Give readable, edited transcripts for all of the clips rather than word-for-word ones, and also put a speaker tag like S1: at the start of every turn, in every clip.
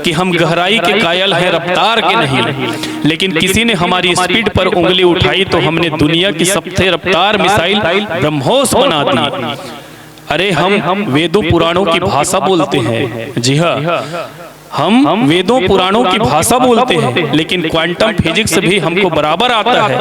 S1: कि हम गहराई के कायल हैं, रफ्तार के नहीं। लेकिन किसी ने हमारी स्पीड पर उंगली उठाई तो हमने दुनिया की सबसे रफ्तार मिसाइल ब्रह्मोस बना दी। अरे हम वेदों पुराणों की भाषा बोलते हैं। जी हाँ, हम वेदों पुराणों की भाषा बोलते हैं, लेकिन क्वांटम फिजिक्स भी हमको बराबर आता है।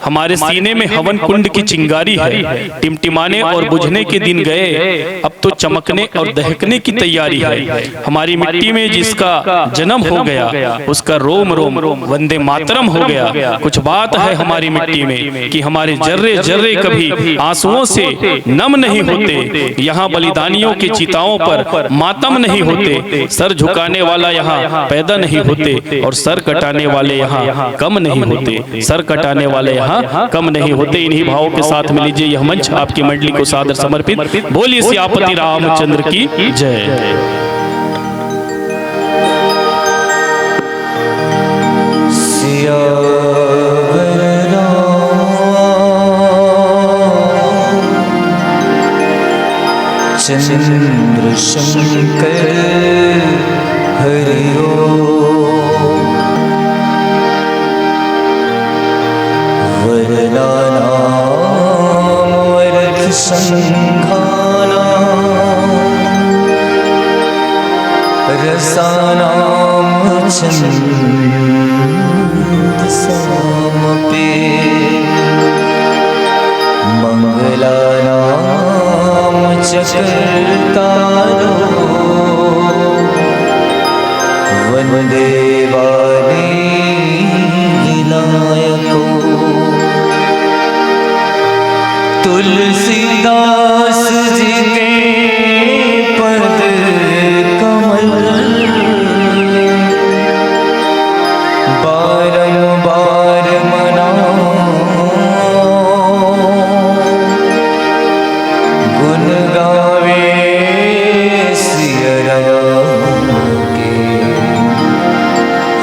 S1: हमारे सीने में हवन कुंड की चिंगारी है। टिमटिमाने और बुझने के दिन गए, अब तो चमकने और दहकने की तैयारी है। हमारी मिट्टी में जिसका जन्म हो गया उसका रोम रोम वंदे मातरम हो गया। कुछ बात है हमारी मिट्टी में कि हमारे जर्रे जर्रे कभी आंसुओं से नम नहीं होते। यहाँ बलिदानियों के चिताओं पर मातम नहीं होते। सर झुकाने वाला यहाँ पैदा नहीं होते और सर कटाने वाले यहाँ कम नहीं होते। सर कटाने वाले यहाँ कम नहीं होते। इन्हीं भावों के साथ में लीजिए यह मंच आपकी मंडली को सादर समर्पित। बोलिए सियापति रामचंद्र की जय।
S2: चंद्र शंकर हरि ओम। वरदानां वरद संघानां रसानां छन्दसामपि मंगलानां चक्रतारो वंदे वाणी विनायको। तुलसीदास जी के पद कमल बारंबार मनाओ। गुण गावे सिया राम के,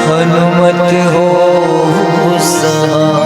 S2: हनुमत हो सहाय।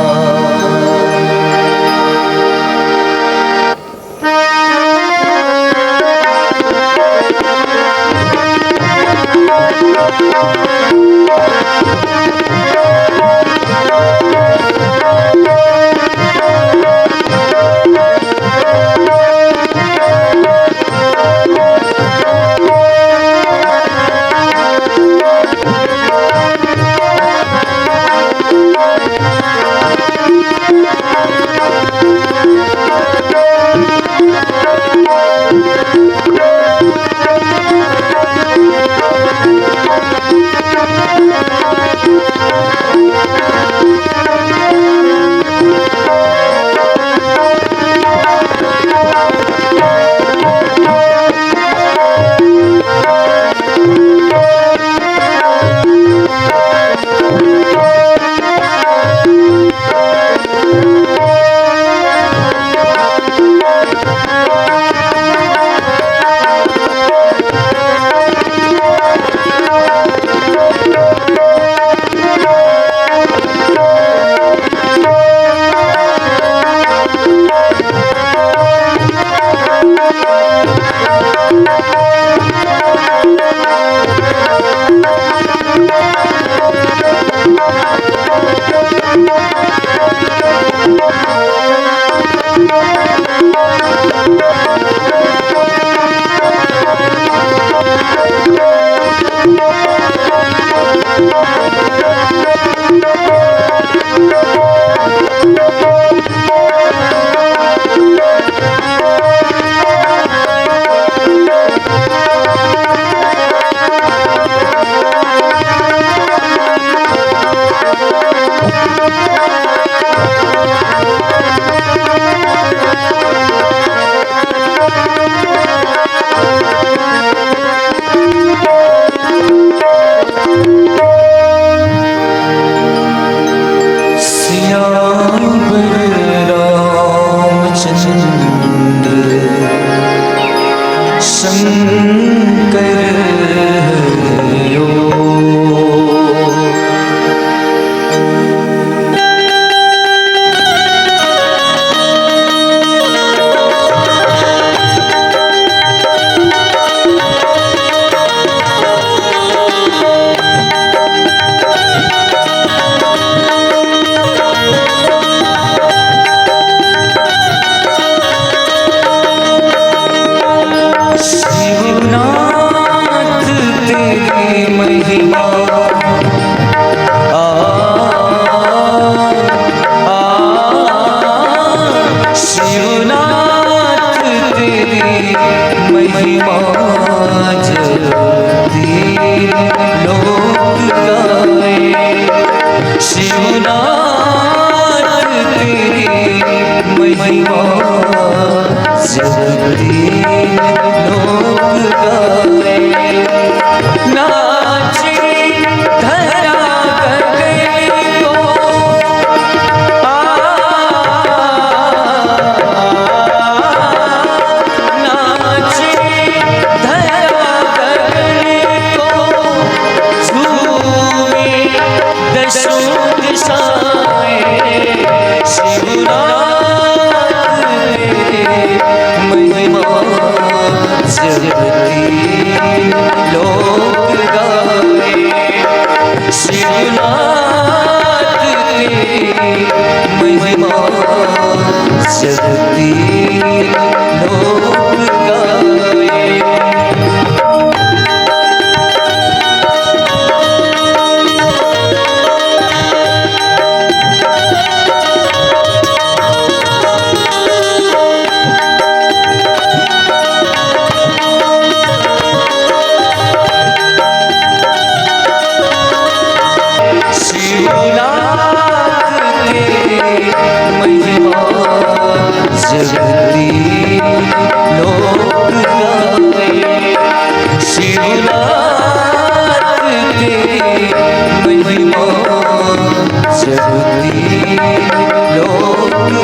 S2: महिमा शिवनाथ तेरी महिमा जगती लोक गाए शिवनाथ तेरी महिमा जगती लोक गाए नाचे धरा गगन को नाचे धरा गगन को झूमे दशों दिशाएं शिवनाथ महिमा जगती लोक गाए शिवनाथ महिमा जगती लोक गाए महिमा जगती लोक गाए शिवनाथ महिमा जगती लोक गाए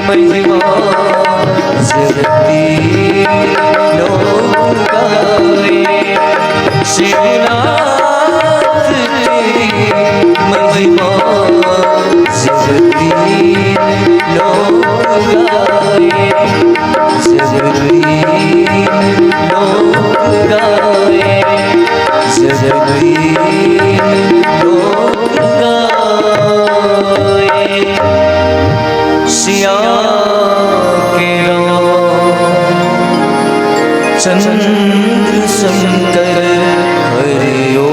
S2: महिमा जगती लोक गाए शिवनाथ महिमा जगती लोक गाए जगती लोक गाए जगती लोक गाए सिया के चंद्र शंकर हरिओ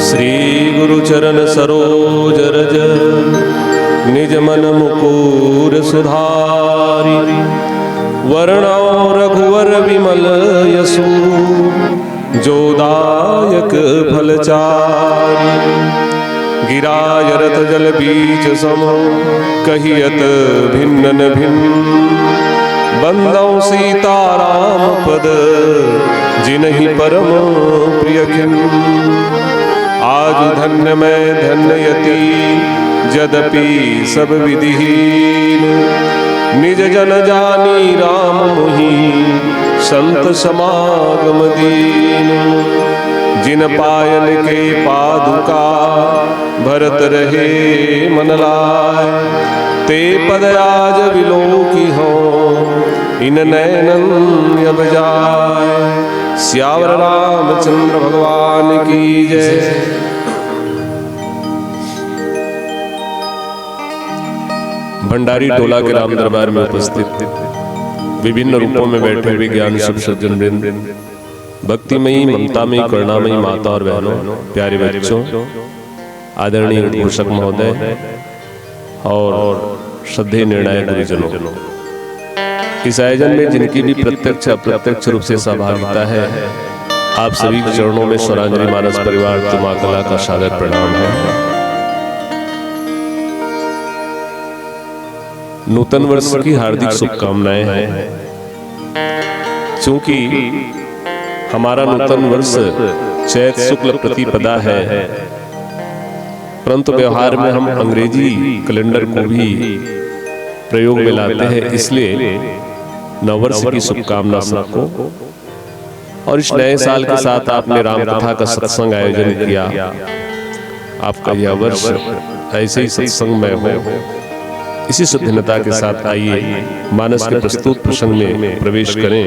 S3: श्री गुरु चरण सरोज रज निज मन मुकुर सुधारी वर्णौ रघुवर विमल यशु जोदायक फलचारी गिराय रत जल बीच सम कहियत भिन्न भिन्न बंदौ सीताराम पद जिनहि परम प्रिय खिन आज धन्य मैं धन्ययति यद्यपि सब विधिहीन निज जन जानी राम मुहि संत समागम दीन जिन पायल के पादुका भरत रहे मन लाय ते पद आज विलोकी हो इन नैनन अब जाय श्यावर रामचंद्र भगवान की जय। भंडारी टोला के राम दरबार में उपस्थित विभिन्न रूपों में बैठे हुए ज्ञान सब सज्जन वृंद, भक्तिमयी ममतामयी करुणामयी माता और बहनों, प्यारे बच्चों, आदरणीय पोषक महोदय और श्रद्धेय निर्णायक गुरुजनों, इस आयोजन में जिनकी भी प्रत्यक्ष अप्रत्यक्ष रूप से सहभागिता है, आप सभी के चरणों में स्वरांजलि मानस परिवार तुमा कला का सादर प्रणाम है। नूतन वर्ष की हार्दिक शुभकामनाएं हैं। चूंकि हमारा नूतन वर्ष चैत शुक्ल प्रतिपदा है, परंतु व्यवहार में हम अंग्रेजी कैलेंडर को भी प्रयोग में लाते हैं, इसलिए नववर्ष की शुभकामना सबको। और इस नए साल के साथ आपने राम कथा का सत्संग आयोजन किया। आपका यह वर्ष ऐसे ही सत्संग में हो, इसी शुद्धता के साथ आइए मानस के प्रस्तुत प्रसंग में प्रवेश करें।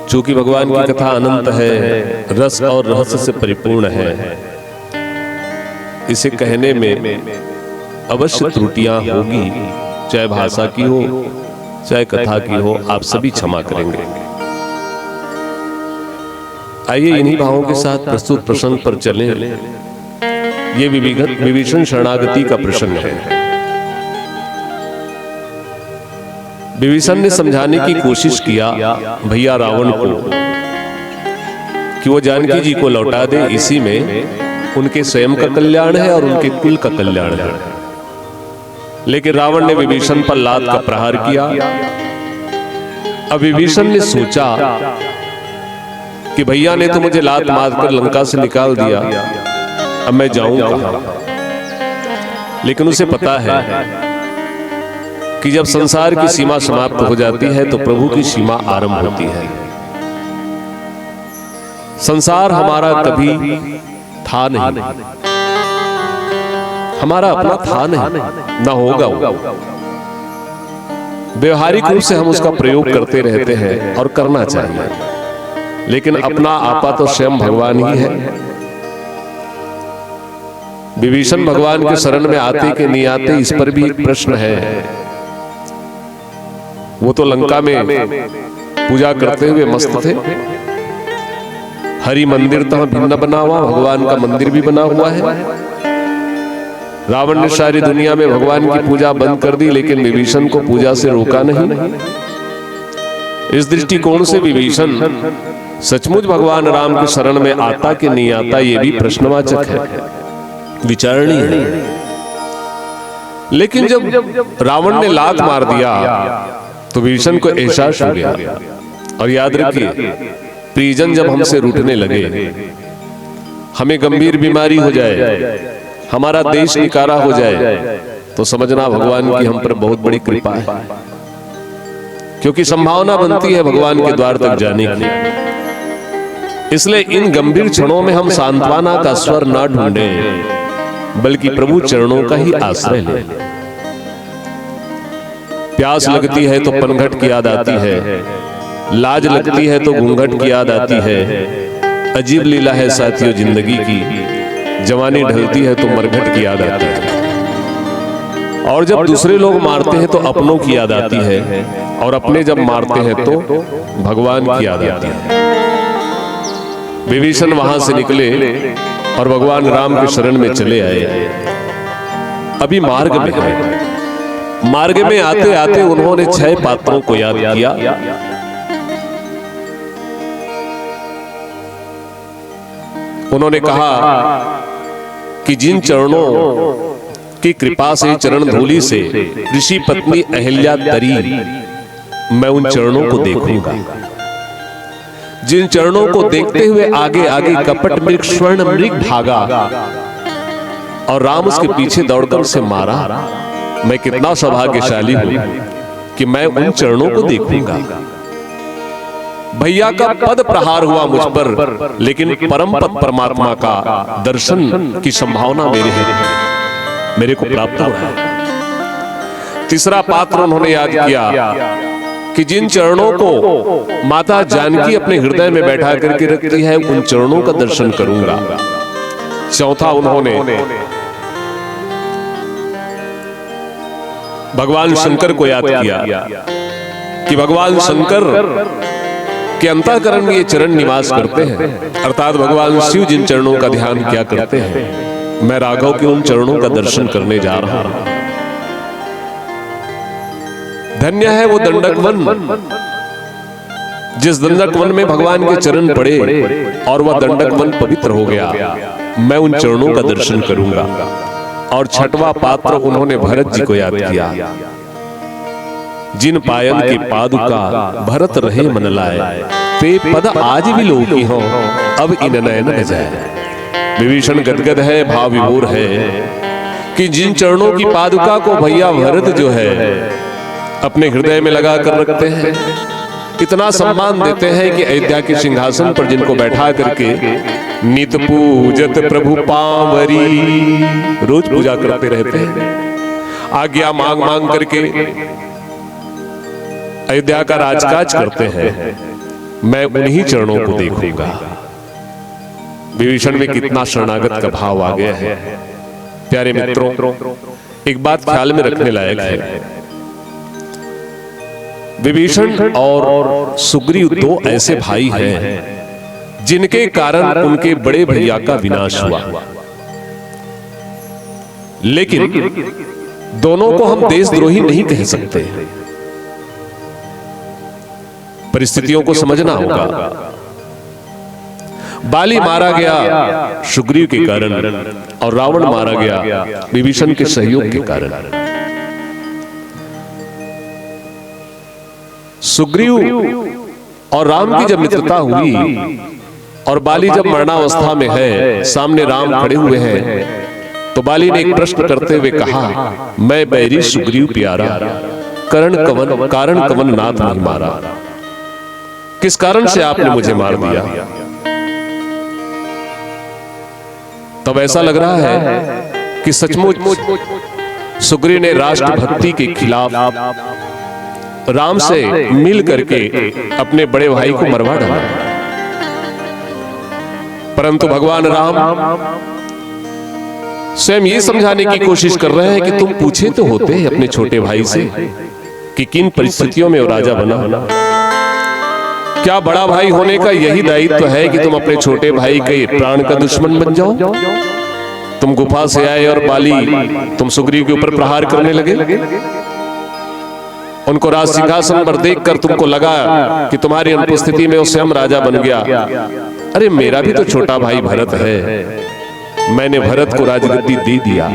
S3: चूंकि भगवान की कथा अनंत है, रस और रहस्य से परिपूर्ण है, इसे कहने में अवश्य त्रुटियां होगी, चाहे भाषा की हो चाहे कथा की हो, आप सभी क्षमा करेंगे। आइए इन्हीं भावों के साथ प्रस्तुत प्रसंग पर चलें। ये विभीषण शरणागति का प्रसंग है। विभीषण ने समझाने की कोशिश किया भैया रावण को कि वो जानकी जी को लौटा दे, इसी में उनके स्वयं का कल्याण है और उनके कुल का कल्याण है। लेकिन रावण ने विभीषण पर लात का प्रहार किया। अब विभीषण ने सोचा कि भैया ने तो मुझे लात मारकर लंका से निकाल दिया, अब मैं जाऊं कहां? लेकिन उसे पता है कि जब संसार की सीमा समाप्त हो जाती है तो प्रभु की सीमा आरंभ होती है। संसार हमारा कभी था नहीं, हमारा अपना था नहीं, ना होगा। व्यवहारिक रूप से हम उसका प्रयोग करते रहते हैं और करना चाहिए, लेकिन अपना आपा तो स्वयं भगवान ही है। विभीषण भगवान के शरण में आते कि नहीं आते, इस पर भी एक प्रश्न है। वो तो लंका में पूजा करते हुए मस्त थे। हरि मंदिर तो भिन्न बना हुआ, भगवान का मंदिर भी बना हुआ है। रावण ने सारी दुनिया में भगवान की पूजा बंद कर दी, लेकिन विभीषण को पूजा से रोका नहीं। इस दृष्टिकोण से विभीषण सचमुच भगवान राम के शरण में आता कि नहीं आता, यह भी प्रश्नवाचक है, विचारणीय है। लेकिन जब रावण ने लात मार दिया तो विभीषण को एहसास हो गया। और याद रखिए, परिजन जब हमसे रूठने लगे, हमें गंभीर बीमारी हो जाए, हमारा देश निकारा हो जाए, तो समझना भगवान की हम पर बहुत बड़ी कृपा है, क्योंकि संभावना बनती है भगवान के द्वार तक जाने की। इसलिए इन गंभीर क्षणों में हम सांत्वना का स्वर न ढूंढें, बल्कि प्रभु चरणों का ही आश्रय लें। प्यास लगती है तो पनघट की याद आती है, लाज लगती है तो घूंघट की याद आती है। अजीब लीला है साथियों जिंदगी की, जवानी ढलती है तो मरघट की याद आती है। और जब दूसरे लोग मारते हैं तो अपनों की याद आती है, और अपने जब मारते हैं तो भगवान की याद आती है। विभीषण वहां से निकले और भगवान राम के शरण में चले आए। अभी मार्ग में है। मार्ग में आते आते उन्होंने 6 पात्रों को याद किया। उन्होंने कहा कि जिन चरणों की कृपा से, चरण धूलि से ऋषि पत्नी अहिल्या तरी, मैं उन चरणों को देखूंगा। जिन चरणों को देखते हुए आगे आगे कपट मृग स्वर्ण मृग भागा और राम उसके पीछे दौड़कर उसे मारा, मैं कितना सौभाग्यशाली हूं कि मैं उन चरणों को देखूंगा। भैया का पद प्रहार हुआ मुझ पर, लेकिन परम पद परमात्मा का दर्शन की संभावना मेरे को प्राप्त हो रहा है। तीसरा पात्र उन्होंने याद किया कि जिन चरणों को माता जानकी अपने हृदय में बैठा करके रखती है, उन चरणों का दर्शन करूंगा। चौथा उन्होंने भगवान शंकर को याद किया कि भगवान शंकर के अंतःकरण में ये चरण निवास करते हैं, अर्थात भगवान शिव जिन चरणों का ध्यान किया करते हैं, मैं राघव के उन चरणों का दर्शन करने जा रहा हूं। धन्य है वो दंडक वन, जिस दंडक वन में भगवान के चरण पड़े और वह दंडक वन पवित्र हो गया। मैं उन चरणों का दर्शन करूंगा। और छठवां पात्र उन्होंने भरत जी को याद किया। जिन पायन की पादुका भरत रहे मन लाए, ते पद आज भी लोकी हो, अब इन नयन न जाए। विभीषण गदगद है, भाव विभोर है कि जिन चरणों की पादुका को भैया भरत जो है अपने हृदय में लगा कर रखते हैं, इतना सम्मान देते हैं कि अयोध्या के सिंहासन पर जिनको बैठा करके नित पूजत प्रभु पांवरी, रोज पूजा करते रहते हैं, आज्ञा मांग मांग करके अयोध्या का राजकाज करते हैं, मैं उन्हीं चरणों को देखूंगा। विभीषण में कितना शरणागत का भाव आ गया है। प्यारे मित्रों, एक बात ख्याल में रखने लायक है, विभीषण और सुग्रीव दो ऐसे भाई हैं जिनके कारण उनके बड़े भैया का विनाश हुआ, लेकिन दोनों को हम देशद्रोही नहीं कह सकते। परिस्थितियों को समझना होगा। बाली मारा गया सुग्रीव के कारण और रावण मारा गया विभीषण के सहयोग के कारण। सुग्रीव और राम की जब मित्रता हुई और बाली जब मरणावस्था में है, सामने राम खड़े हुए हैं, तो बाली ने एक प्रश्न करते हुए कहा, मैं बैरी सुग्रीव प्यारा, कारण कवन नाथ नहीं मारा। किस कारण से आपने मुझे मार दिया? तब ऐसा लग रहा है कि सचमुच सुग्रीव ने राष्ट्रभक्ति के खिलाफ राम से मिल करके अपने बड़े भाई को मरवा डाला। परंतु भगवान राम स्वयं ये समझाने की कोशिश कर रहे हैं कि तुम पूछे तो होते अपने छोटे भाई से कि किन परिस्थितियों में वो राजा बना। क्या बड़ा भाई होने का यही दायित्व है कि तुम अपने छोटे भाई के प्राण का दुश्मन बन जाओ? तुम गुफा से आए और बाली तुम सुग्रीव के ऊपर प्रहार करने लगे। उनको राज सिंहासन पर देखकर तुमको लगा कि तुम्हारी अनुपस्थिति में वो स्वयं राजा बन गया। अरे मेरा भी तो छोटा भाई भरत है, मैंने भरत को राजगद्दी दे दिया,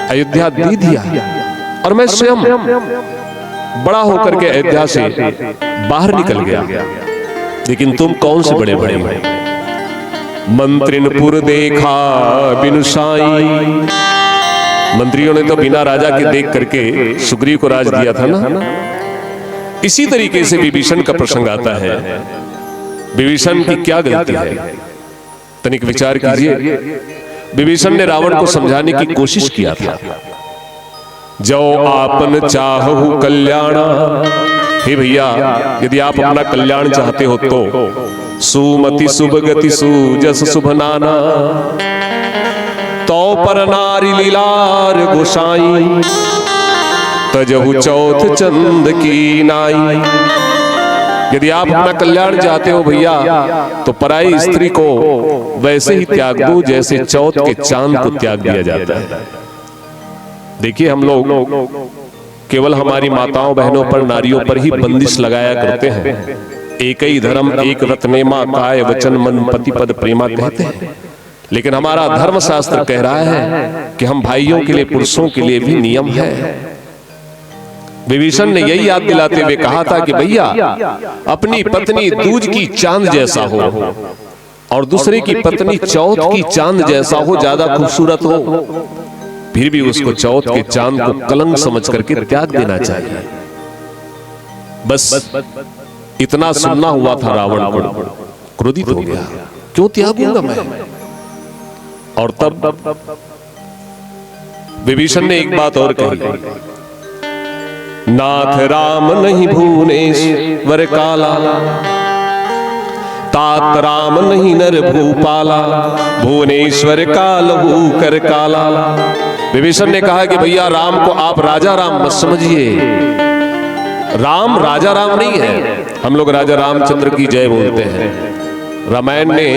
S3: अयोध्या दे दिया, और मैं स्वयं बड़ा होकर के अयोध्या से बाहर निकल गया। लेकिन तुम कौन से बड़े बड़े भाई? मंत्रिनपुर देखा बिनु साई, मंत्रियों ने तो बिना राजा के देख करके सुग्रीव को राज दिया था ना। इसी तरीके से विभीषण का प्रसंग आता है। विभीषण की क्या गलती है? तनिक विचार कीजिए। विभीषण ने रावण को समझाने की कोशिश किया था, जो आपन चाहु कल्याण, हे भैया यदि आप अपना कल्याण चाहते हो तो सुमति शुभ गति सुजस शुभ नाना, तो पर नारी लीलार गोसाई, तजहु चौथ चंद की नाई। यदि आप अपना कल्याण चाहते हो भैया, तो पराई स्त्री को वैसे ही त्याग दो जैसे चौथ के चांद को त्याग दिया जाता है। देखिए, हम लोग केवल हमारी माताओं बहनों पर, नारियों पर ही बंदिश लगाया करते हैं। एक ही धर्म एक व्रत नेमा, काय वचन मन पति पद प्रेमा कहते हैं। लेकिन हमारा धर्म शास्त्र कह रहा है कि हम भाइयों के लिए, पुरुषों के लिए भी नियम है। विभीषण ने यही याद दिलाते हुए कहा था कि भैया अपनी पत्नी दूज की चांद जैसा हो और दूसरे की पत्नी चौथ की चांद जैसा हो, ज्यादा खूबसूरत हो, फिर भी उसको चौथ के चांद को कलंक समझ करके त्याग देना चाहिए। बस इतना सुनना हुआ था रावण को, क्रोधित हो गया, क्यों त्यागूंगा मैं? और तब विभीषण ने एक बात और कही, नाथ राम नहीं भुवनेश्वर काला, तात राम नहीं नर भूपाला, भुवनेश्वर कालहू कर काला। विभीषण ने कहा कि भैया राम को आप राजा राम मत समझिए, राम राजा राम नहीं है। हम लोग राजा रामचंद्र की जय बोलते हैं। रामायण ने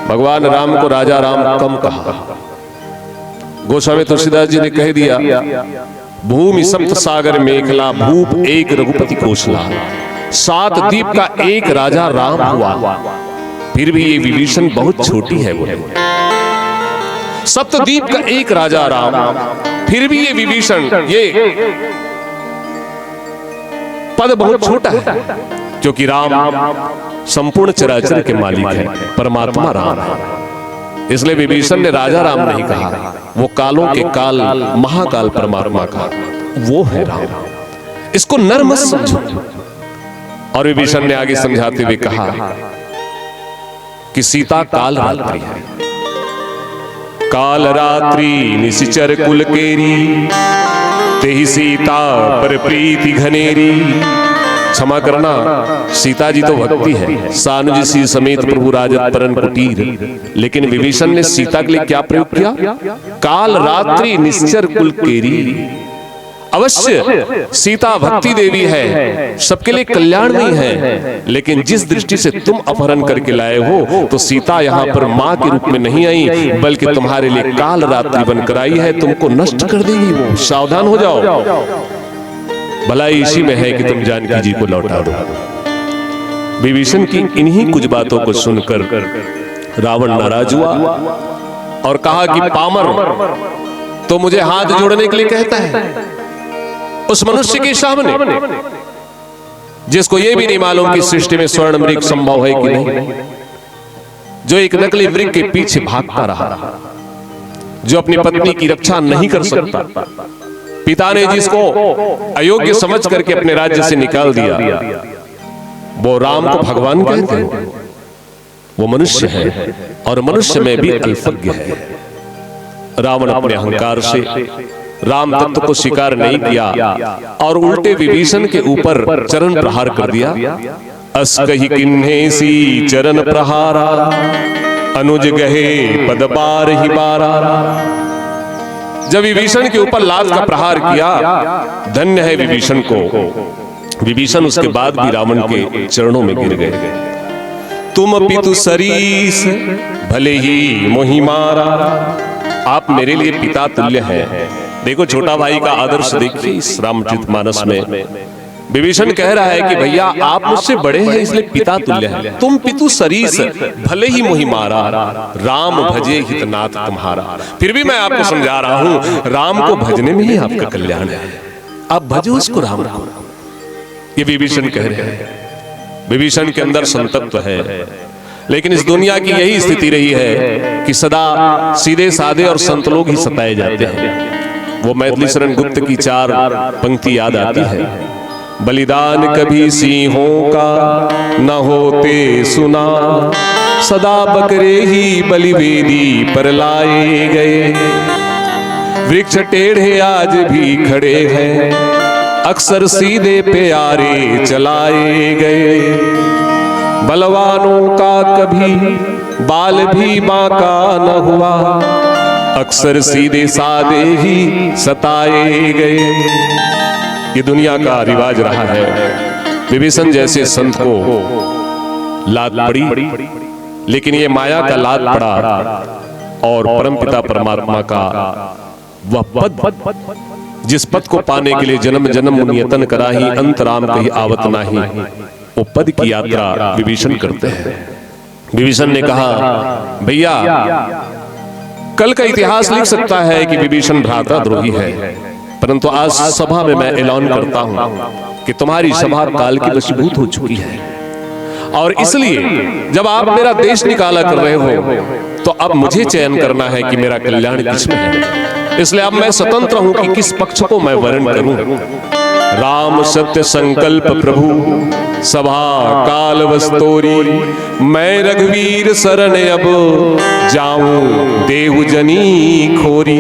S3: भगवान राम को राजा राम कम कहा। गोस्वामी तुलसीदास जी ने कह दिया, भूमि सप्त सागर मेखला, भूप एक रघुपति कौशला। 7 द्वीप का एक राजा राम हुआ, फिर भी ये विभीषण बहुत छोटी है बोले। सप्तद्वीप का एक राजा राम, फिर भी ये विभीषण, ये पद बहुत छोटा है, क्योंकि राम संपूर्ण चराचर के मालिक है, परमात्मा राम है। इसलिए विभीषण ने राजा राम नहीं कहा, वो कालों के काल महाकाल परमात्मा का वो है राम, इसको नर मत समझो। और विभीषण ने आगे समझाते हुए कहा कि सीता काल रात्रि है, काल रात्रि निशिचर कुल केरी, तेहि सीता पर प्रीति घनेरी। क्षमा करना, सीता जी तो भक्ति है, सानुज सी समेत प्रभु राजत परन कुटीर, लेकिन विभीषण ने सीता के लिए क्या प्रयोग किया? काल रात्रि निश्चर कुल केरी। अवश्य सीता भक्ति देवी है, सबके लिए कल्याणमयी है, लेकिन जिस दृष्टि से तुम अपहरण करके लाए हो, तो सीता यहाँ पर माँ के रूप में नहीं आई, बल्कि तुम्हारे लिए काल रात्रि बनकर आई है, तुमको नष्ट कर देगी वो, सावधान हो जाओ। भलाई इसी में है कि तुम जानकी जी को लौटा दो। विभीषण की इन्हीं कुछ बातों को सुनकर रावण नाराज हुआ और कहा कि पामर तो मुझे हाथ जोड़ने के लिए कहता है उस मनुष्य के सामने, जिसको यह भी नहीं मालूम कि सृष्टि में स्वर्ण मृग संभव है कि नहीं, जो एक नकली मृग के पीछे भागता रहा, जो अपनी पत्नी की रक्षा नहीं कर सकता, पिता ने जिसको अयोग्य समझ करके अपने राज्य से निकाल दिया, वो राम को भगवान कहते हैं। वो मनुष्य है और मनुष्य में भी अल्पज्ञ है। रावण अपने अहंकार से राम तत्व को स्वीकार नहीं किया और उल्टे विभीषण के ऊपर चरण प्रहार कर दिया। अस कहि किन्हे सी चरण प्रहारा, अनुज गहे पद बार ही बारा। जब विभीषण के ऊपर लात का प्रहार किया, धन्य है विभीषण को। विभीषण उसके बाद भी रावण के चरणों में गिर गए। तुम पितु सरीस भले ही मोहि मारा, आप मेरे लिए पिता तुल्य हैं। देखो छोटा भाई का आदर्श देखिए इस रामचरितमानस में। विभीषण कह रहा है कि भैया आप मुझसे बड़े हैं इसलिए पिता तुल्य हैं। तुम पितु सरीस भले ही मोहि मारा, राम भजे हितनाथ तुम्हारा। फिर भी मैं आपको समझा रहा हूं, राम को भजने में ही आपका कल्याण है, आप भजो उसको, राम को। ये विभीषण कह रहे हैं। विभीषण के अंदर संतत्व है, लेकिन इस दुनिया की यही स्थिति रही है कि सदा सीधे साधे और संत लोग ही सताए जाते हैं। वो मैथिली शरण गुप्त की 4 पंक्ति याद आती है। बलिदान कभी सिंहों का न होते सुना, सदा बकरे ही बलिवेदी पर लाए गए। वृक्ष टेढ़े आज भी खड़े हैं, अक्सर सीधे प्यारे चलाए गए। बलवानों का कभी बाल भी बांका न हुआ, अक्सर सीधे साधे ही सताए गए। ये दुनिया का रिवाज रहा है। विभीषण जैसे संत को लात पड़ी, लेकिन ये माया का लात पड़ा और परमपिता परमात्मा का वह पद, जिस पद को पाने के लिए जन्म जन्म मुनियतन करा ही, अंत राम कही आवत नाही, वो पद की यात्रा विभीषण करते हैं। विभीषण ने कहा भैया कल का इतिहास लिख सकता है कि विभीषण भ्राता द्रोही है, परंतु आज सभा में मैं ऐलान करता हूं कि तुम्हारी सभा काल की वशीभूत हो चुकी है। और इसलिए जब आप मेरा देश निकाला कर रहे हो, तो अब मुझे चयन करना है कि मेरा कल्याण किसमें है। इसलिए अब मैं स्वतंत्र हूं कि किस पक्ष को मैं वर्ण करूं। राम सत्य संकल्प प्रभु सभा काल वस्तोरी, मैं रघुवीर शरण अब जाऊं देहु जनी खोरी।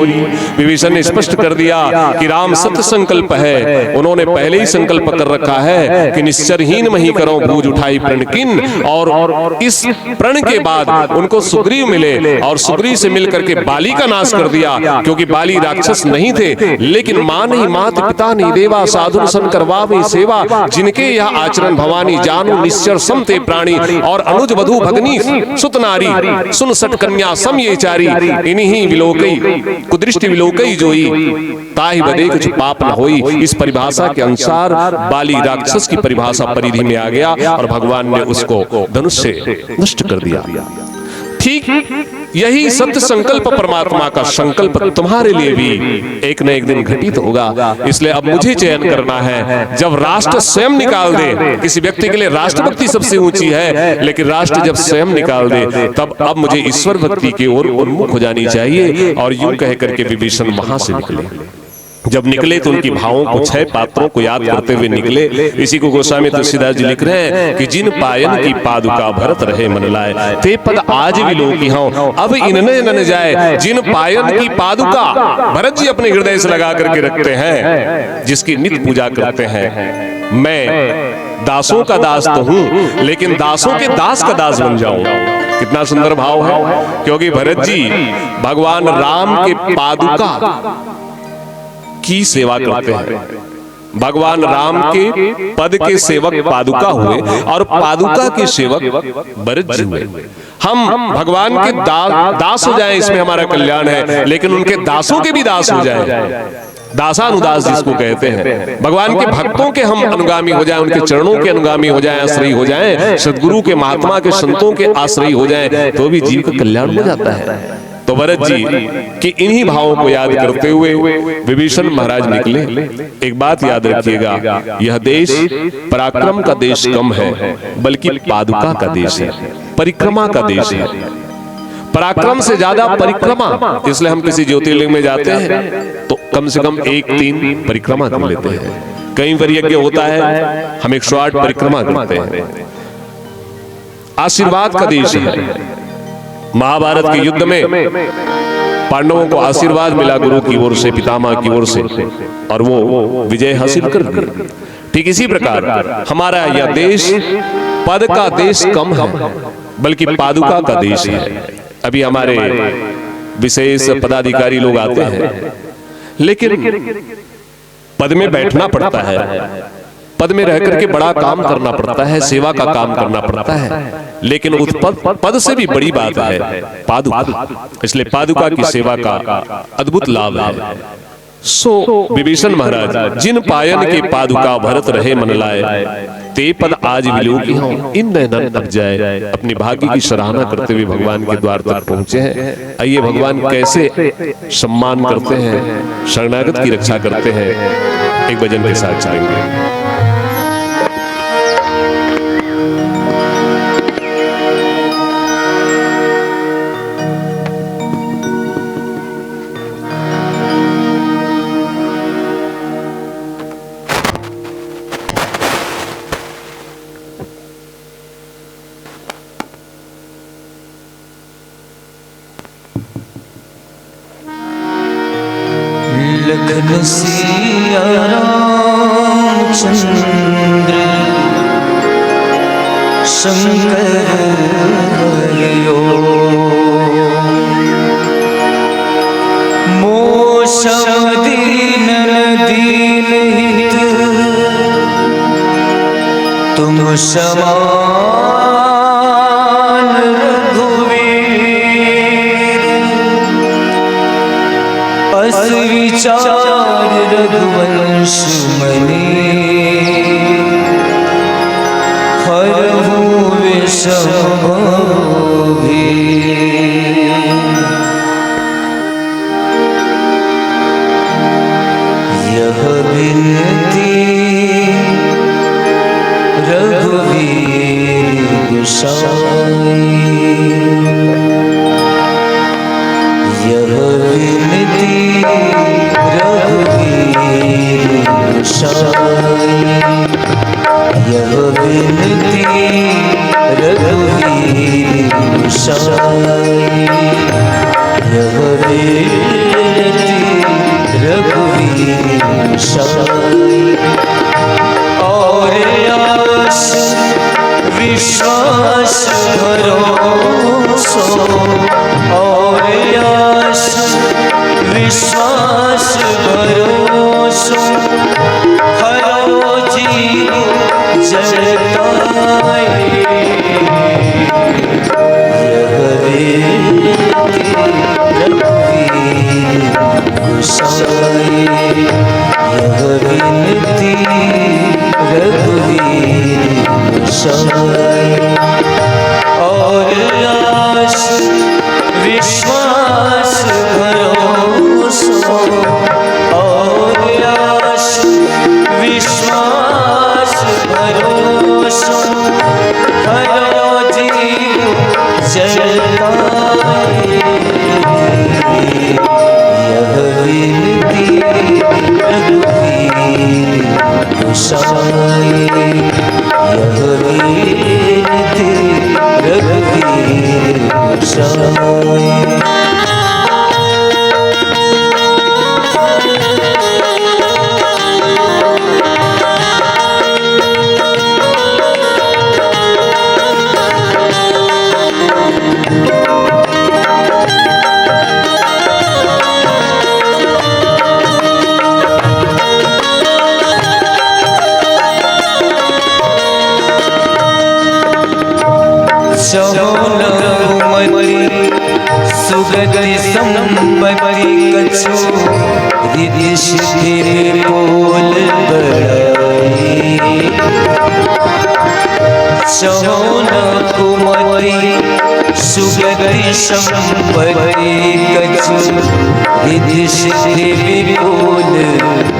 S3: विभीषण ने स्पष्ट कर दिया कि राम सत्य संकल्प है। उन्होंने पहले ही संकल्प कर रखा है कि निश्चरहीन मही करो भूज उठाई प्रण किन, और इस प्रण के बाद उनको सुग्रीव मिले और सुग्रीव से मिलकर के बाली का नाश कर दिया, क्योंकि बाली राक्षस नहीं थे, लेकिन मां नहीं, मात पिता नहीं, देवा साधु सन करवावे सेवा, जिनके यह आचरण भवानी जानु निश्चर समते प्राणी, और अनुज वधु भगनी सुत नारी, सुन सट कन्या सम ये चारी, इन्हीं विलोकई कुदृष्टि विलोकई जोई, ताहि बदे कुछ पाप न होई। इस परिभाषा के अनुसार बाली राक्षस की परिभाषा परिधि में आ गया और भगवान ने उसको धनुष से नष्ट कर दिया। ठीक यही सत्य संकल्प परमात्मा का संकल्प तुम्हारे लिए भी एक न एक दिन घटित होगा। इसलिए अब मुझे चयन करना है। जब राष्ट्र स्वयं निकाल दे, किसी व्यक्ति के लिए राष्ट्रभक्ति सबसे ऊंची है, लेकिन राष्ट्र जब स्वयं निकाल दे तब अब मुझे ईश्वर भक्ति की ओर उन्मुख हो जानी चाहिए। और यूं कह करके विभीषण वहां से निकले। जब निकले तो उनकी भावों को, 6 पात्रों को याद करते हुए निकले। इसी को गोस्वामी तुलसीदास जी लिख रहे हैं कि जिन पायन की पादुका भरत रहे मन लाए, ते पद आज भी लो की हों, अब इनने न जाए। जिन पायन की पादुका भरत जी अपने हृदय से लगा करके रखते हैं, जिसकी नित्य पूजा करते हैं। मैं दासों का दास तो हूं, लेकिन दासों के दास का दास बन जाऊं। कितना सुंदर भाव है। क्योंकि भरत जी भगवान राम के पादुका की सेवा करते हैं। भगवान राम के पद के सेवक पादुका हुए और पादुका के सेवक भरत जी हुए। हम भगवान के दास हो जाएं, इसमें हमारा कल्याण है, लेकिन उनके दासों के भी दास हो जाएं। दासानुदास जिसको कहते हैं, भगवान के भक्तों के हम अनुगामी हो जाएं, उनके चरणों के अनुगामी हो जाएं, आश्रयी हो जाएं, सद्गुरु के, महात्मा के, संतों के आश्रयी हो जाएं, तो भी जीव का कल्याण हो जाता है। तो भरत जी कि इन्हीं भावों को याद करते हुए विभीषण महाराज निकले। एक बात याद रखिएगा, यह देश पराक्रम का देश कम है, बल्कि पादुका का देश है, परिक्रमा का देश है। पराक्रम से ज्यादा परिक्रमा। इसलिए हम किसी ज्योतिर्लिंग में जाते हैं तो कम से कम 1-3 परिक्रमा कर लेते हैं। कई बार यज्ञ होता है, हम 108 परिक्रमा करते हैं। आशीर्वाद का देश है। महाभारत के युद्ध में पांडवों को आशीर्वाद मिला गुरु की ओर से, पितामह की ओर से, और वो विजय हासिल कर दी। ठीक इसी प्रकार हमारा यह देश पद का देश कम है, बल्कि पादुका का देश है। अभी हमारे विशेष पदाधिकारी लोग आते हैं, लेकिन पद में बैठना पड़ता है, पद में रह करके बड़ा काम करना पड़ता है, सेवा का काम करना पड़ता है, लेकिन उस पद से भी बड़ी बात है पादुका। इसलिए पादुका की सेवा का अद्भुत लाभ है। सो विभीषण महाराज जिन पायन के पादुका भरत रहे मन लाए, ते पद आज विलोकी हों, इन नैनन अब जाए। अपनी भाग्य की सराहना करते हुए भगवान के द्वार तक पहुंचे हैं। आइए भगवान कैसे सम्मान करते हैं, शरणागत की रक्षा करते हैं, एक भजन के साथ चलेंगे।
S2: लखन सिया रामचंद्र शंकर हरियो मोषम दीनन दीनहित तुम समान रघुवीर अस विचार रघुवंश मने हरहु विषम यह बिनती रघुवीर गोसाई यह बिनती रघुवीर गोसाई यह बिनती रघुवीर गोसाई यह बिनती रघुवीर गोसाई और आस विश्वास भरोसो और आस विश्वास भरोसो हरो जीव जलताए यह बिनती रघुवीर गोसाई यह बिनती रघुवीर गोसाई और आस विश्वास गोसाई यह विनती रघुवीर गोसाई। सुगति संपत्ति कछु रिद्धि सिद्धि विपुल बड़ाई। सहोन कुमति सुगति संपत्ति कछु रिद्धि सिद्धि विपुल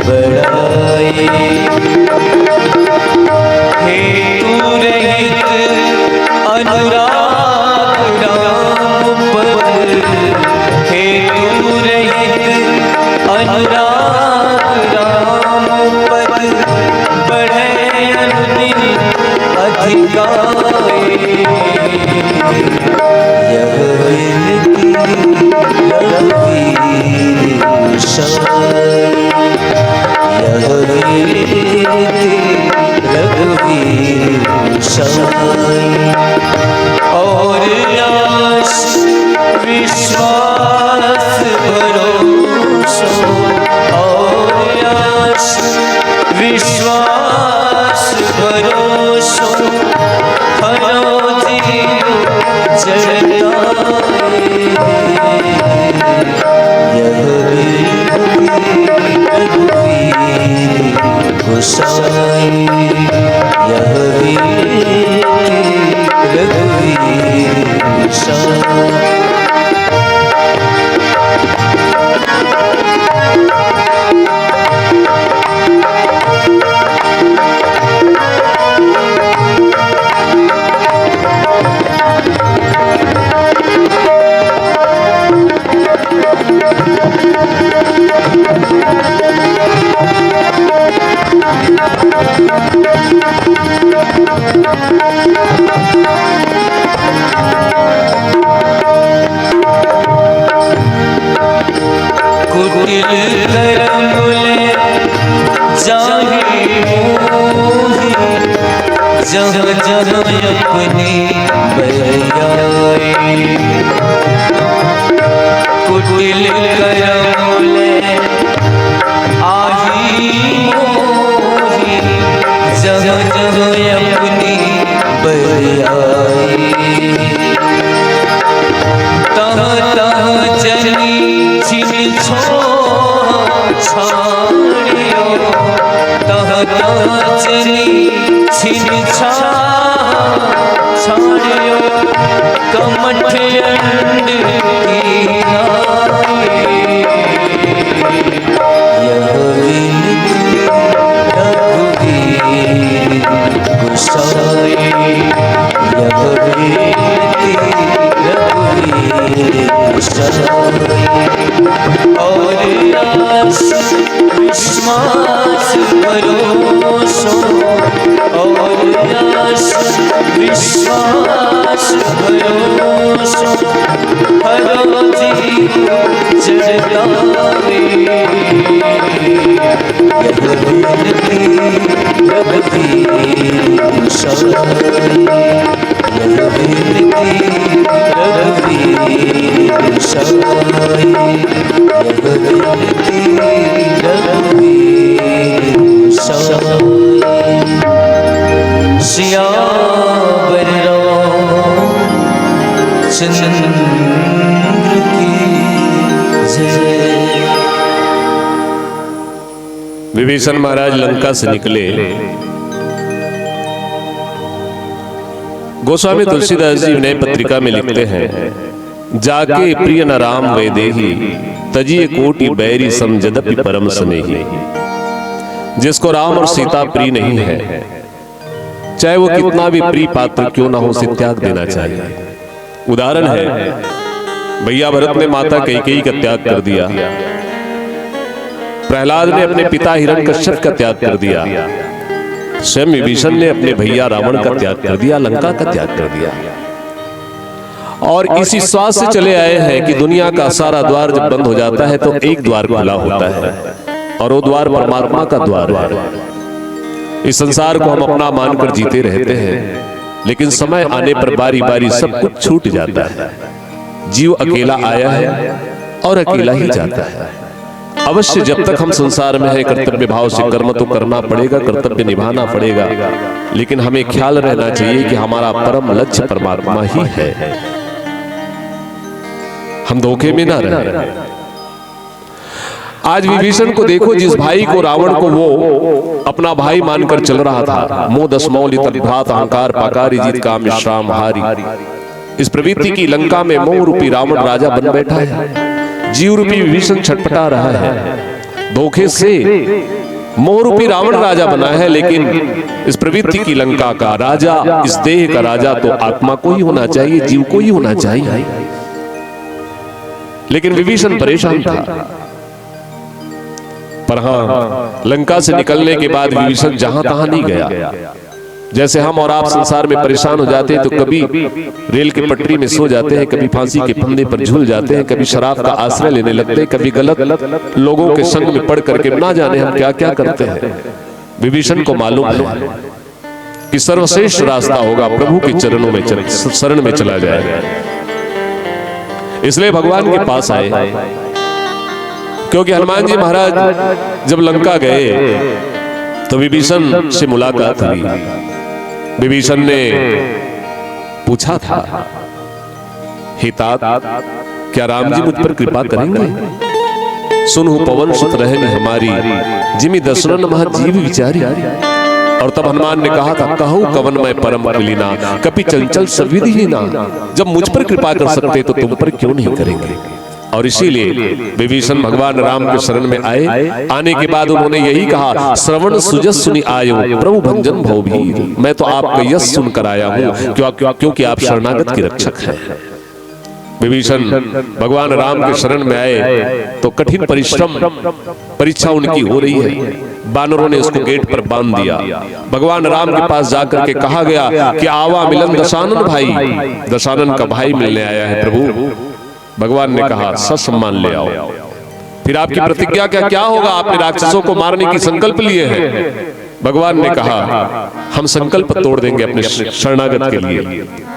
S2: बड़ाई। हेतु रहित अनुराग राम पद, हेतु रहित अनुराग राम पद, बढ़े अनुदिन अधिकाई। यह विनती रघुवीर गोसाई यह विनती रघुवीर गोसाई। और आस विश्वास भरोसा, और आस विश्वास भरोसा, हरो जीव जड़ताए। यह रघुवीर गोसाई यह विनती रघुवीर गोसाई। कुटिल करमुले जाहि मोहि, जहाँ जहाँ अपनी बरियाई। कुटिल करमुले आहि मोहि, जहाँ जहाँ अपनी बरियाई। तहाँ तहाँ चली छिन छाड़ियो, तहाँ तहाँ चली छिन छाड़ियो, कमठ अंड की नाई। यह विनती रघुवीर गोसाई यह विनती रघुवीर गोसाई। और आस विश्वास भरोसा, और आस विश्वास भरोसा, हरो जीव जड़ताए। यह विनती रघुवीर गोसाई यह विनती रघुवीर गोसाई यह विनती रघुवीर गोसाई। सियावर रामचंद्र की जय।
S3: विभीषण महाराज लंका से निकले। गोस्वामी तुलसीदास जी विनय पत्रिका में लिखते हैं, जाके प्रिय न राम वैदेही, तजिए कोटि बैरी समझदपि परम स्नेही। जिसको राम और सीता प्रिय नहीं है, चाहे वो कितना भी प्रिय पात्र क्यों ना हो, उसे त्याग देना चाहिए। उदाहरण है, भैया भरत ने माता कैकेयी का त्याग कर दिया, प्रहलाद ने अपने पिता हिरण्यकश्यप का त्याग कर दिया, स्वयं विभीषण ने अपने भैया रावण का त्याग कर दिया, लंका का त्याग कर दिया, और इस विश्वास से चले आए हैं कि दुनिया का सारा द्वार जब बंद हो जाता है तो एक द्वार खुला होता है, और वो द्वार परमात्मा का द्वार है। इस संसार को हम अपना मानकर जीते रहते हैं, लेकिन समय आने पर बारी बारी सब कुछ छूट जाता है। जीव अकेला आया है और अकेला ही जाता है। अवश्य जब तक हम संसार में है, कर्तव्य भाव से कर्म तो करना पड़ेगा, कर्तव्य निभाना पड़ेगा, लेकिन हमें ख्याल रहना चाहिए कि हमारा परम लक्ष्य परमात्मा ही है। हम धोखे में ना रहें। आज विभीषण को देखो, जिस भाई को रावण को वो अपना भाई मानकर चल रहा था, मोह दशमौलि तद्भ्रात अहंकार पाकारी जीत काम विश्राम हारी, इस प्रवृत्ति की लंका में मोह रूपी रावण राजा बन बैठा है। जीव रूपी विभीषण छटपटा रहा है, धोखे से मोह रूपी रावण राजा बना है, लेकिन इस प्रवृत्ति की लंका का राजा, इस देह का राजा तो आत्मा को ही होना चाहिए, जीव को ही होना चाहिए। लेकिन विभीषण परेशान था। पर हाँ, लंका से निकलने के बाद विभीषण जहां तहां नहीं गया। जैसे हम और आप संसार में परेशान हो जाते हैं तो कभी रेल की पटरी में सो जाते हैं, कभी फांसी के फंदे पर झूल जाते हैं, कभी शराब का आश्रय लेने लगते हैं, कभी गलत लोगों के संग में पड़ करके ना जाने हम क्या क्या करते हैं। विभीषण को मालूम है कि सर्वश्रेष्ठ रास्ता होगा प्रभु के चरणों में शरण में चला जाए। इसलिए भगवान के पास आए, क्योंकि हनुमान जी महाराज जब लंका गए तो विभीषण से मुलाकात हुई। विभीषण ने पूछा था, हे तात, क्या राम जी मुझ पर कृपा करेंगे? सुनहु पवन सुत रहनि हमारी, जिमि दशरथ मह जीव विचारी। और तब हनुमान ने कहा था, कहूँ कवन मैं परम कुलीना, कपि चंचल सविधिहीना। जब मुझ पर कृपा कर सकते तो तुम पर क्यों नहीं करेंगे? और इसीलिए विभीषण भगवान राम के शरण में आए। आने के बाद उन्होंने यही कहा, श्रवण सुजस सुनि आयो प्रभु भंजन भवभीर। मैं तो आपका यश सुनकर आया हूँ, क्योंकि आप शरणागत की रक्षक हैं। विभीषण भगवान राम के शरण में आए तो कठिन परीक्षा उनकी हो रही है। बानरों ने उसको गेट पर बांध दिया। भगवान राम के पास जाकर के कहा गया कि आवा मिलन दशानन भाई, दशानन का भाई मिलने आया है प्रभु। भगवान ने कहा, ससम्मान ले आओ। फिर आपकी प्रतिज्ञा क्या होगा? आपने राक्षसों को मारने की संकल्प लिए हैं। भगवान ने कहा, हम संकल्प तोड़ देंगे अपने शरणागत के लिए,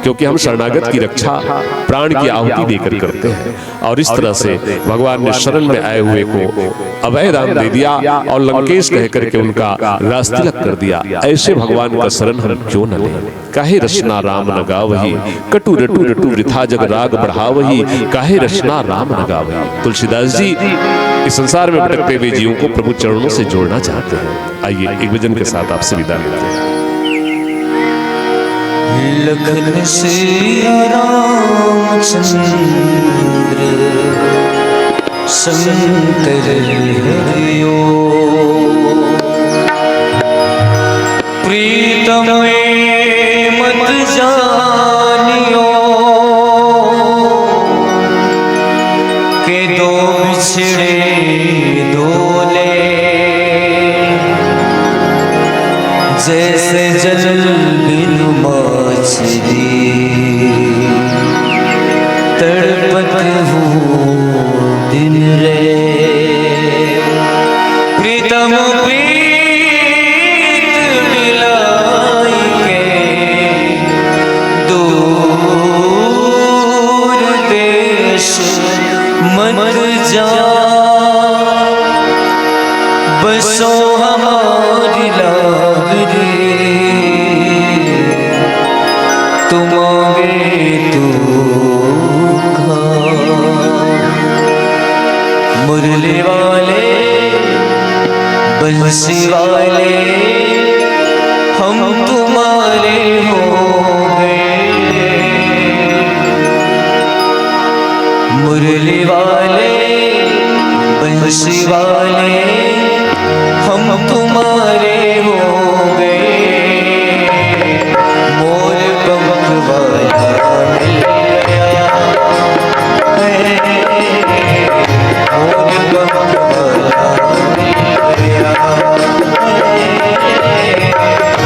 S3: क्योंकि हम शरणागत की रक्षा प्राण की आहुति देकर करते हैं। और इस तरह से भगवान ने शरण में आए हुए को अभय दान दे दिया और लंकेश कह करके उनका रास्तिलक कर दिया। ऐसे भगवान का शरण हम क्यों न लें? काहे रचना राम न गावही, कटु रटु रटु वृथा जग राग बढ़ावही, काहे रचना राम न गावही। तुलसीदास जी इस संसार में भटकते हुए जीवों को प्रभु चरणों से जोड़ना चाहते हैं। आइए एक भजन के साथ आपसे विदा लेते हैं।
S2: लखन सिया रामचंद्र शंकर हरियो, प्रीतम मत जानियो, के दो बिछड़े दोले, जैसे जल बिनु मछली, तड़पत हूँ दिन रे। प्रीतम प्रीत मिलाई के दूर देश मत जा, बसो हमारी लागरी, तुम आगे तू मुरली वाले बंसी वाले हम तुम्हारे हो गए। मुरली वाले बंसी वाले हम तुम्हारे हो गए। मोर पंख वाला मिल गया, मोर पंख वाला मिल गया।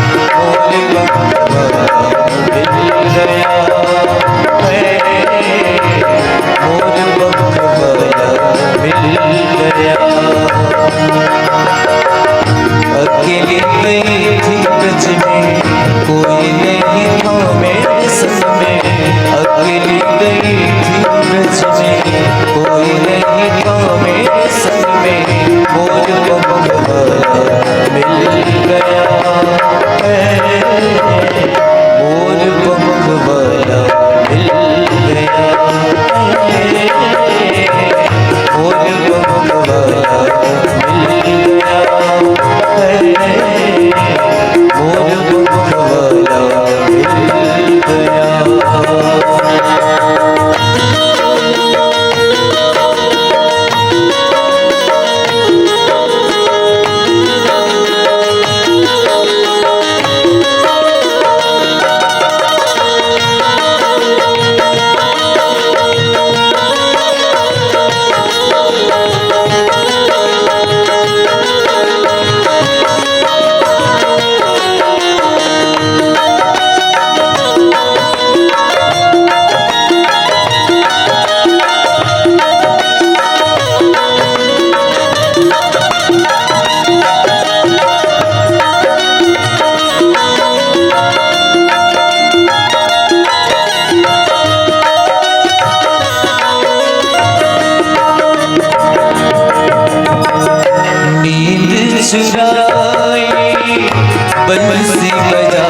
S2: बंसी बजा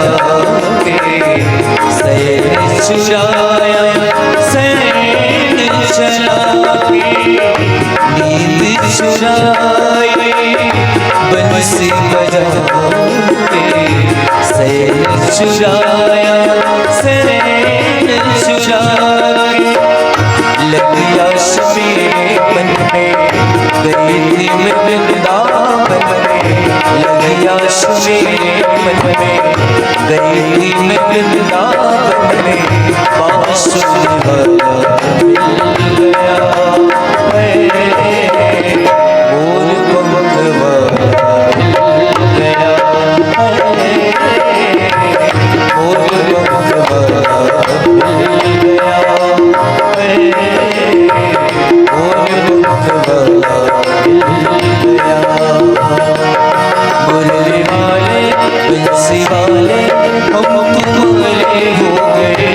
S2: के सैन चुराया, सैन चला के नींद चुराए। बंसी बजा के सैन चुराया, सैन चुरा के लगिया शबीर मन में गई थी मैं वृंदावन में। लगिया शबीर मन में गई थी मैं वृंदावन में। बांसुरी वाला मिल गया है, मोर पंख वाला मिल गया है, मोर पंख वाला मिल गया है, मोर पंख वाला मिल गया। मुरली वाले बंसी वाले हम तुम्हारे हो गए।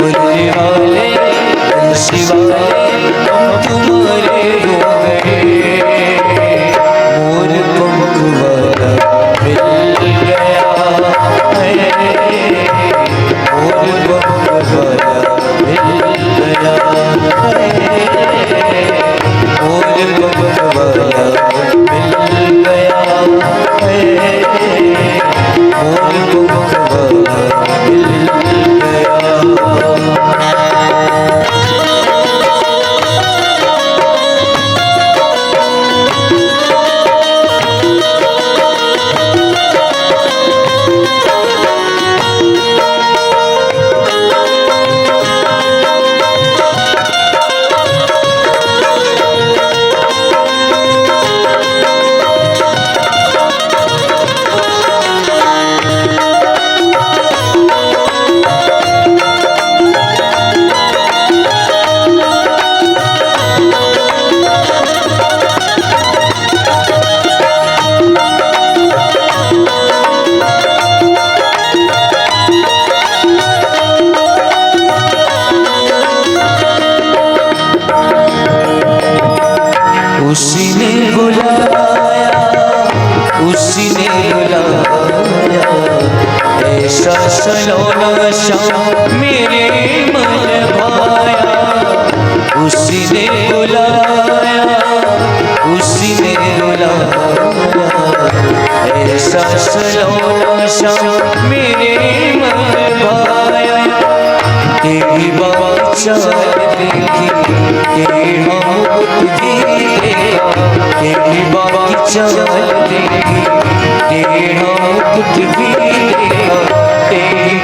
S2: मुरली वाले बंसी वाले हम तुम्हारे हो गए। मोर पंख वाला मिल गया है, मोर पंख वाला मिल गया है, मोर पंख वाला मिल गया है, मोर पंख वाला मिल गया। उसी ने बुलाया, उसी ने बुलाया, ऐसा सलोना शाम मेरे मन भाया। उसी ने बुलाया, उसी ने बुलाया, ऐसा सलोना शाम मेरे मन भाया। तेरी बात चाल देखी तेरी तेरी बात चाल देखी तेरा कुछ भी देखा, तेरी